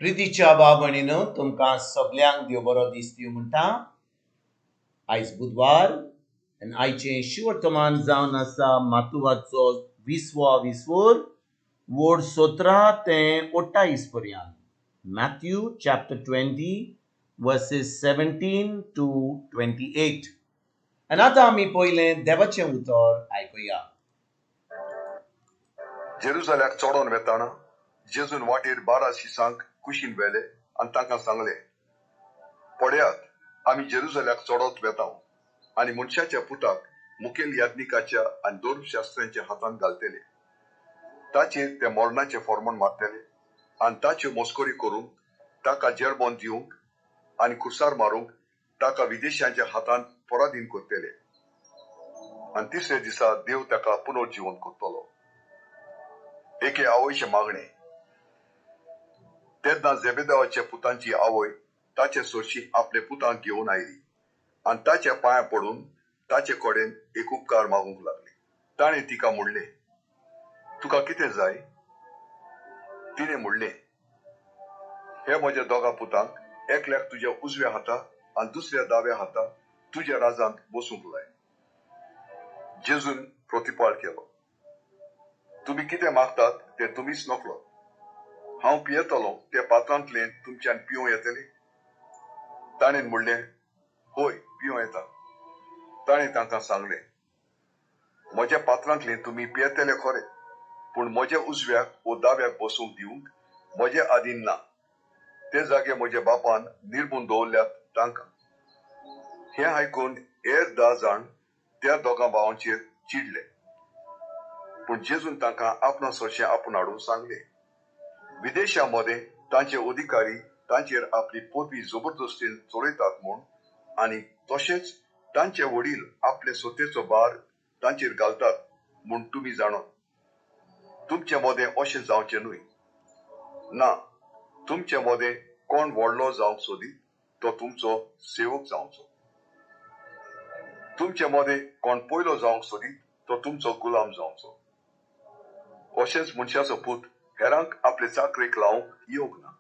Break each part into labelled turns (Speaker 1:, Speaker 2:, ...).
Speaker 1: प्रितीच्या बाबणीनो तुमकां सगल्यांक देव बरो दीस दिवं म्हणटा. आयज बुधवार आनी आयचें शिवर्तमान जावन आसा मातुवाचो 20वा विसवोर वोड 17 ते 28 पर्यंत. Mathew chapter 20 verses 17 to 28. आनी आतां आमी पयलें देवाचें उतर आयकुया.
Speaker 2: जेरुसल्याक चोडोन वेताना जेजून वाटेर 12 शिसांक कुशीन व्हेले आनी तांकां सांगलें, पळयात, आमी जेरुसल्याक चोडोत वेतांव आनी मनशाच्या पुताक मुखेल याज्ञिकाच्या आनी धर्मशास्त्र्यांच्या हातांत घालतले. ताचेर ते मरणाचें फर्मोण मारतले आनी ताच्यो मस्करी करूंक ताका जेरबोन दिवंक आनी खुर्सार मारूंक ताका विदेशांच्या हातांत पराधीन करतले. आनी तिसरे दिसा देव ताका पुनर्जीवन करतलो. एके आवयचे मागणे. तेन्ना जेबेदावाच्या पुतांची आवय ताचे सोरशी आपले पुतांक घेवन आयली आनी ताच्या पांयां पडून ताचे कडेन एक उपकार मागूंक लागली. ताणें तिका म्हणलें, तुका कितें जाय? तिणें म्हणलें, हे म्हज्या दोगा पुतांक एकल्याक तुज्या उजव्या हाता आनी दुसऱ्या दाव्या हाता तुज्या राजांत बसूंक लाय. जेजून प्रतिपाळ केलो, तुमी कितें मागतात तें तुमीच नकळो. हांव पियेतलों ते पात्रांतलें तुमच्यान पिवं येतलें? ताणें म्हणलें, होय, पिवं येता. ताणें तांकां सांगलें, म्हज्या पात्रांतलें तुमी पियेतले खरें, पूण म्हज्या उजव्याक वो दाव्याक बसूंक दिवंक म्हजे आदीन ना. ते जागे म्हज्या बापान निर्मून दवरल्यात तांकां. हें आयकून हेर 10 जाण त्या दोगां भावांचेर चिडले. पूण जेजून तांकां आपणा सरशें आपूण हाडून सांगलें, विदेशांमध्ये तांचे अधिकारी तांचेर आपली पोरवी जबरदस्तीन चलयतात म्हूण आनी तशेंच तांचे वडील आपले सत्तेचो भार तांचेर घालतात म्हूण तुमी जाणोत. तुमचे मदें अशें जावचें न्हय. ना, तुमचे मदें कोण व्हडलो जावंक सोदीत तो तुमचो सेवक जावचो. तुमचे मदें कोण पयलो जावंक सोदीत तो तुमचो गुलाम जावचो. अशेंच मनशाचो पूत हेरांक आपले चाकरेक लावंक येवंक ना,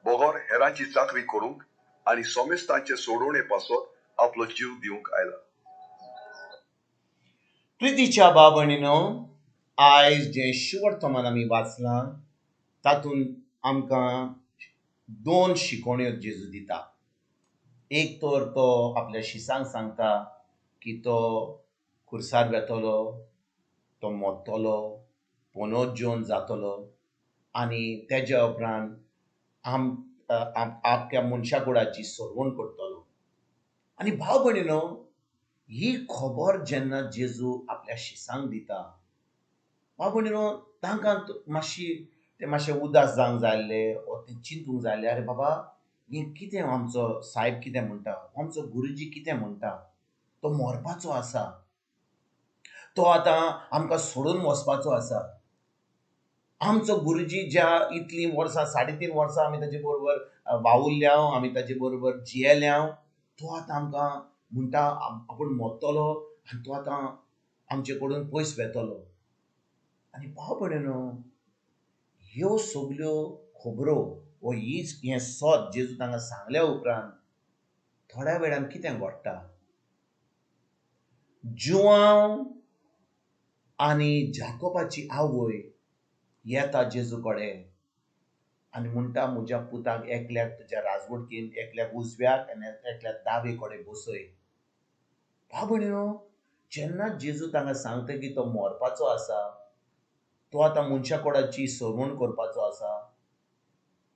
Speaker 2: बगोर हेरांची चाकरी करूंक आनी सोमेस्तांचे सोडवणे पासत आपलो जीव दिवंक आयला.
Speaker 1: प्रितीच्या बाबणीनो, आयज जें शिवर्तमान आमी वाचलां तातूंत आमकां 2 शिकोवण्यो जेजू दिता. एक तर तो आपल्या शिसांक सांगता की तो खुर्सार वेतलो, तो मोडटलो, पुनर्जीवन जातलो आनी तेज्या उपरांत आख्या मनशा कुळाची सोडवण करतलो. आनी भाव भयणीनो, ही खबर जेन्ना जेजू आपल्या शिसांक दिता, भाव भयणीनो, तांकां मातशें उदास जावंक जाल्ले वा ते चिंतूंक जाल्ले, अरे बाबा, हें कितें आमचो साहेब कितें म्हणटा, आमचो गुरुजी कितें म्हणटा, तो मरपाचो आसा, तो आतां आमकां सोडून वचपाचो आसा. आमचो गुरुजी ज्या इतलीं वर्सां 3.5 वर्सां आमी ताचे बरोबर वावुरल्यांव, आमी ताचे बरोबर जियेल्यांव, तो आतां आमकां म्हणटा आपूण मोडटलो आनी तो आतां आमचे कडून पयस वेतलो. आनी भाव भयणीनो, ह्यो सगल्यो खबरो वो हें सत जेजू तांकां सांगल्या उपरांत थोड्या वेळान कितें घडटा? जुआंव आनी जाकोबाची आवय येता जेजू कडेन आनी म्हणटा, म्हज्या पुताक एकल्याक तुज्या राजवटीन एकल्याक उजव्याक आनी एकल्याक दावे कडेन बसय. भाव भयणीनो, जेन्ना जेजू तांकां सांगता की तो मरपाचो आसा, तो आतां मनशा कुळाची सोडवण करपाचो आसा,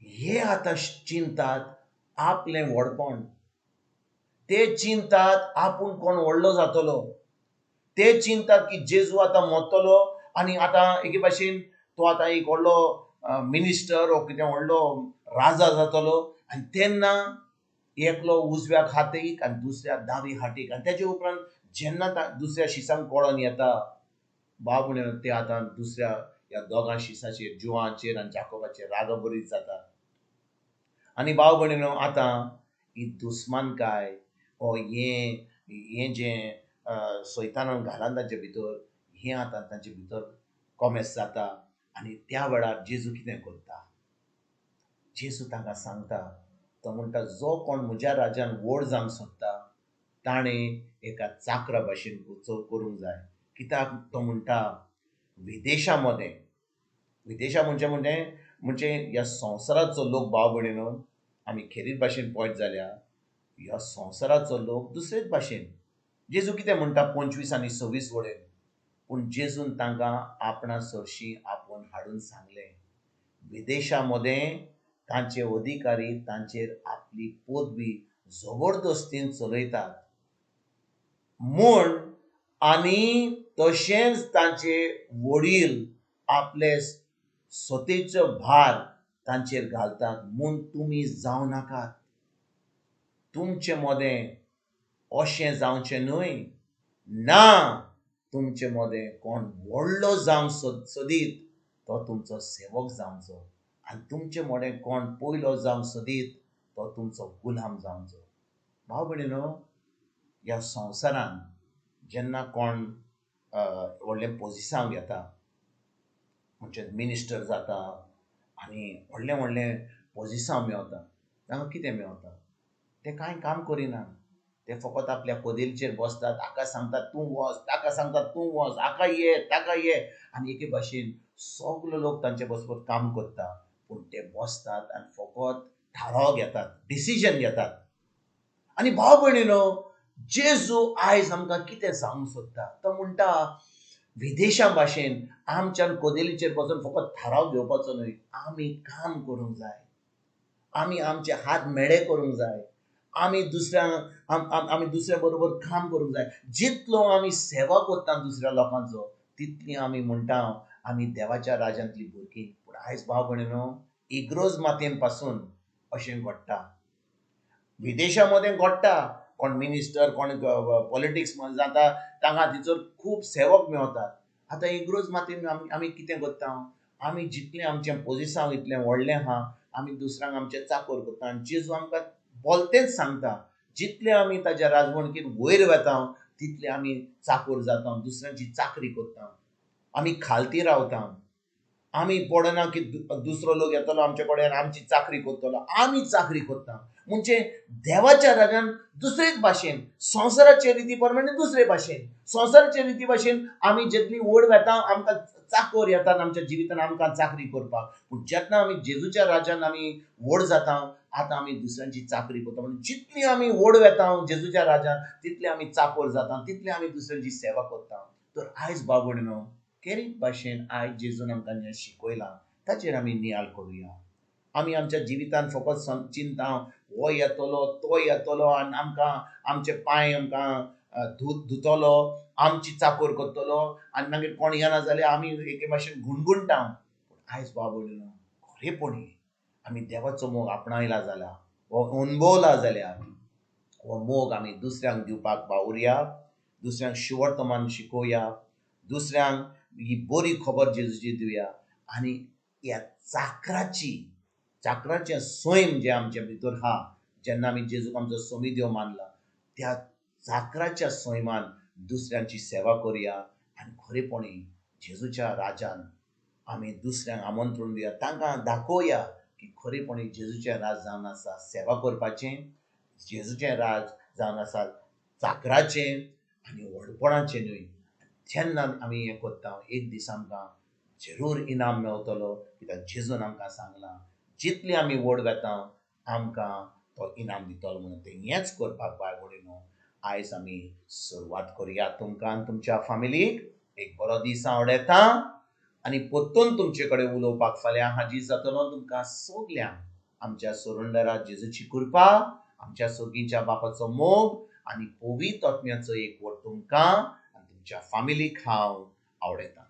Speaker 1: हे आतां चिंतात आपलें व्हडपण. ते चिंतात आपूण कोण व्हडलो जातलो. ते चिंतात की जेजू आतां मोडटलो आनी आतां एके भाशेन तो आतां एक व्हडलो मिनिस्टर वा कितें व्हडलो राजा जातलो आनी तेन्ना एकलो उजव्याक हातीक आनी दुसऱ्या दावे हातीक. आनी तेजे उपरांत जेन्ना दुसऱ्या शिसांक कळोन येता, भाव भयणीनो, ते आतां दुसऱ्या ह्या दोगां शिसाचेर, जुआंचेर आनी जाकोबाचेर रागाबरीत जाता. आनी भाव भयणीनो, आतां ही दुस्मानकाय वा हें जें सैतानान घालान तांचे भितर, हें आतां तांचे भितर कोमेस जाता. आनी त्या वेळार जेजू कितें करता? जेजू तांकां सांगता, तो म्हणटा जो कोण म्हज्या राज्यान व्हड जावंक सोदता ताणें एका चाकरा भाशेन करूंक जाय. कित्याक तो म्हणटा विदेशामध्ये विदेशा म्हणजे ह्या संवसाराचो लोक भाव भयणीनो, आमी खेरीत भाशेन पळयत जाल्यार ह्या संवसाराचो लोक दुसरेच भाशेन. जेजू कितें म्हणटा 25 आनी 26 वडेन, पूण जेजून तांकां आपणा सरशी आपोवन हाडून सांगलें. विदेशामध्ये तांचे अधिकारी तांचेर आपली पदवी जबरदस्तीन चलयतात म्हूण आनी तशेंच तांचे वडील आपले सतेचो भार तांचेर घालतात म्हूण तुमी जावं नाकात. तुमचे मोदें अशें जावचें न्हय ना, तुमचे मोदें कोण व्हडलो जावंक सोदीत तो तुमचो सेवक जावचो आनी तुमचे मोडें कोण पयलो जावंक सोदीत तो तुमचो गुलाम जावचो. भाव भयणीनो, ह्या संवसारान जेन्ना कोण व्हडलें पोजिशन घेता म्हणजे मिनिस्टर जाता आनी व्हडलें व्हडलें पोजिशन मेळता, तांकां कितें मेळटा? ते कांय काम करिना. ते फकत आपल्या पदेचेर बसतात, हाका सांगतात तूं वच, ताका सांगतात तूं वच, हाका ये ताका ये, आनी एके भाशेन सगलो लोक तांचे बसबर काम करता. पूण ते बसतात आनी फकत थाराव घेतात, डिसिजन घेतात. आनी भाव भयणीनो, जेजू आयज आमकां कितें सांगूंक सोदता? तो म्हणटा विदेशा भाशेन आमच्यान कोदेलीचेर बसून फकत थाराव घेवपाचो न्हय, आमी काम करूंक जाय. आमी आमचे हात मेळे करूंक जाय. आमी दुसऱ्या बरोबर काम करूंक जाय. जितलो आमी सेवा करता दुसऱ्या लोकांचो तितली आमी म्हणटा आमी देवाच्या राज्यांतली भुरगीं. पूण आयज भाव भयणीनो, इग्रोज मातयेन पासून अशें घडटा. विदेशामध्ये घडटा. कोण मिनिस्टर कोण पॉलिटिक्स जाता तांकां तिचोर खूब सेवक मेळटात. आतां इग्रोज मातयेन आमी कितें करता? आमी जितलें आमचें पोजिशन इतलें व्हडलें आहा आमी दुसऱ्यांक आमचें चाकर करता. आनी जेजू आमकां बोलतेंच सांगता, जितले आमी ताच्या राजवणकीन वयर वेता तितले आमी चाकर जाता, दुसऱ्यांची चाकरी करता, आमी खालती रावता. आमी पडना की दुसरो लोक येतलो आमचे कडेन आमची चाकरी करतलो, आमी चाकरी करता. म्हणजे देवाच्या राज्यान दुसरेच भाशेन, संवसाराचे रिती प्रमाणे दुसरे भाशेन. संवसाराचे रिती भाशेन आमी जितली वड वेता आमकां चाकर येतात आमच्या जिवितान आमकां चाकरी करपाक. पूण जेन्ना आमी जेजूच्या राज्यान आमी व्हड जाता, आतां आमी दुसऱ्यांची चाकरी करता. म्हणजे जितली आमी व्हड वेता जेजूच्या राज्यान तितले आमी चाकर जाता, तितले आमी दुसऱ्यांची सेवा करता. तर आयज भाव भयणीनो, खेरीत भाशेन आयज जेजून आमकां जें शिकयलां ताचेर आमी नियाळ करुया. आमी आमच्या जिवितान फकत चिंता हो येतलो तो येतलो आनी आमकां आमचे पांय आमकां धुतलो, आमची चाकर करतलो आनी मागीर कोण येना जाल्यार आमी एके भाशेन गुणगुणटा. आयज भाव भयणीनो, खरेपणी आमी देवाचो मोग आपणायला जाल्यार हो अणभवला जाल्यार हो मोग आमी दुसऱ्यांक दिवपाक वावुरया, दुसऱ्यांक शिवर्तमान शिकोवया, दुसऱ्यांक ही बरी खबर जेजूची दिवया. आनी ह्या चाकराचें सैम जें आमचे भितर आहा, जेन्ना आमी जेजूक आमचो स्वामी देव मानला, त्या चाकराच्या सैमान दुसऱ्यांची सेवा करुया आनी खरेपणी जेजूच्या राज्यान आमी दुसऱ्यांक आमंत्रण दिवया, तांकां दाखोवया की खरेपणी जेजूचें राज जावन आसा सेवा करपाचें, जेजूचें राज जावन आसा चाकराचें आनी व्हडपणाचें न्हय. जेन्ना आमी हें करता एक दीस आमकां जरूर इनाम मेळटलो, कित्याक जेजून आमकां सांगलां जितली आमी व्हड वेता आमकां तो इनाम दितलो म्हणून. तें हेंच करपाक बाय भयणीनो आयज आमी सुरवात करुया. तुमकां आनी तुमच्या फॅमिलीक एक बरो दीस हांव उडयतां आनी परतून तुमचे कडेन उलोवपाक फाल्यां हाजीर जातलो. तुमकां सगल्यांक आमच्या सुरुंदरा जेजूची कृपा, आमच्या सगळींच्या बापाचो मोग आनी पवित्र आत्म्याचो एक वट तुमकां आनी तुमच्या फॅमिलीक हांव आवडयतां.